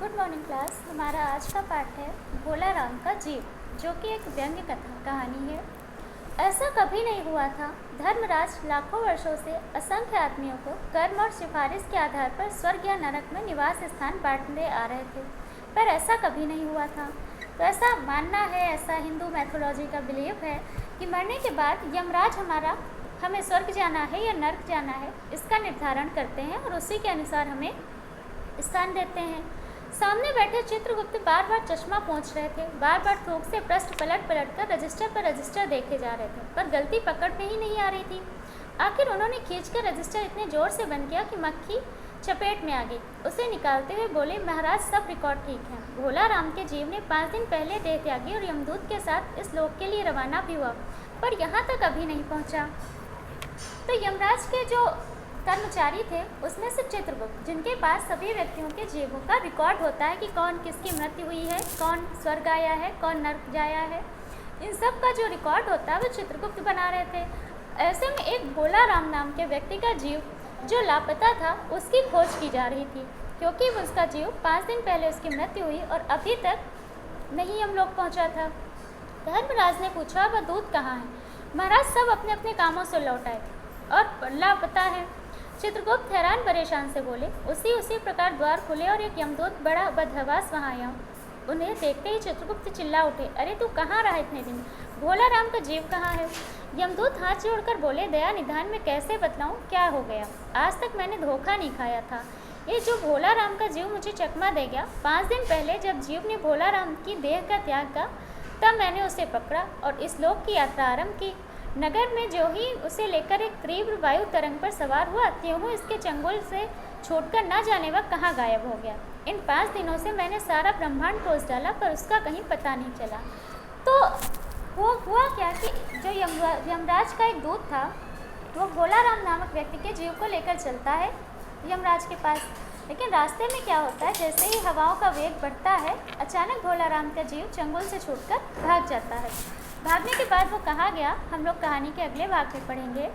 Good morning class. हमारा आज का पाठ है भोला राम का जीव, जो कि एक व्यंग्य कहानी है। ऐसा कभी नहीं हुआ था। धर्मराज लाखों वर्षों से असंख्य आदमियों को कर्म और सिफारिश के आधार पर स्वर्ग या नरक में निवास स्थान बांटते आ रहे थे, पर ऐसा कभी नहीं हुआ था। तो ऐसा मानना है, ऐसा हिंदू मैथोलॉजी का बिलीव है कि मरने के बाद यमराज हमें स्वर्ग जाना है या नर्क जाना है, इसका निर्धारण करते हैं और उसी के अनुसार हमें स्थान देते हैं। सामने बैठे चित्रगुप्त बार बार चश्मा पोंछ रहे थे, बार बार थोक से पृष्ठ पलट कर रजिस्टर पर रजिस्टर देखे जा रहे थे, पर गलती पकड़ में ही नहीं आ रही थी। आखिर उन्होंने खींचकर रजिस्टर इतने जोर से बंद किया कि मक्खी चपेट में आ गई। उसे निकालते हुए बोले, महाराज सब रिकॉर्ड ठीक है। भोला राम के जीव ने 5 दिन पहले देह त्यागी और यमदूत के साथ इस लोक के लिए रवाना भी हुआ, पर यहाँ तक अभी नहीं पहुँचा। तो यमराज के जो कर्मचारी थे उसमें से चित्रगुप्त, जिनके पास सभी व्यक्तियों के जीवों का रिकॉर्ड होता है कि कौन किसकी मृत्यु हुई है, कौन स्वर्ग आया है, कौन नर्क जाया है, इन सब का जो रिकॉर्ड होता है वो चित्रगुप्त बना रहे थे। ऐसे में एक भोला राम नाम के व्यक्ति का जीव जो लापता था उसकी खोज की जा रही थी, क्योंकि उसका जीव 5 दिन पहले उसकी मृत्यु हुई और अभी तक नहीं हम लोग पहुँचा था। धर्मराज ने पूछा, वह दूत कहाँ है? महाराज सब अपने अपने कामों से लौट आए और लापता है। चित्रगुप्त हैरान परेशान से बोले। उसी प्रकार द्वार खुले और एक यमदूत बड़ा बदहवास वहाँ आया। उन्हें देखते ही चित्रगुप्त चिल्ला उठे, अरे तू कहाँ रहा इतने दिन? भोला राम का जीव कहाँ है? यमदूत हाथ जोड़कर बोले, दया निधान में कैसे बतलाऊं क्या हो गया? आज तक मैंने धोखा नहीं खाया था। ये जो भोला राम का जीव मुझे चकमा दे गया। 5 दिन पहले जब जीव ने भोला राम की देह का त्याग किया, तब मैंने उसे पकड़ा और इस लोक की यात्रा आरंभ की। नगर में जो ही उसे लेकर एक तीव्र वायु तरंग पर सवार हुआ, त्यों इसके चंगुल से छूटकर न जाने वह कहाँ गायब हो गया। इन 5 दिनों से मैंने सारा ब्रह्मांड खोज डाला, पर उसका कहीं पता नहीं चला। तो वो हुआ क्या कि जो यमराज का एक दूत था, वो भोला राम नामक व्यक्ति के जीव को लेकर चलता है यमराज के पास। लेकिन रास्ते में क्या होता है, जैसे ही हवाओं का वेग बढ़ता है, अचानक भोला राम का जीव चंगुल से छूटकर भाग जाता है। भागने के बाद वो कहाँ गया, हम लोग कहानी के अगले भाग में पढ़ेंगे।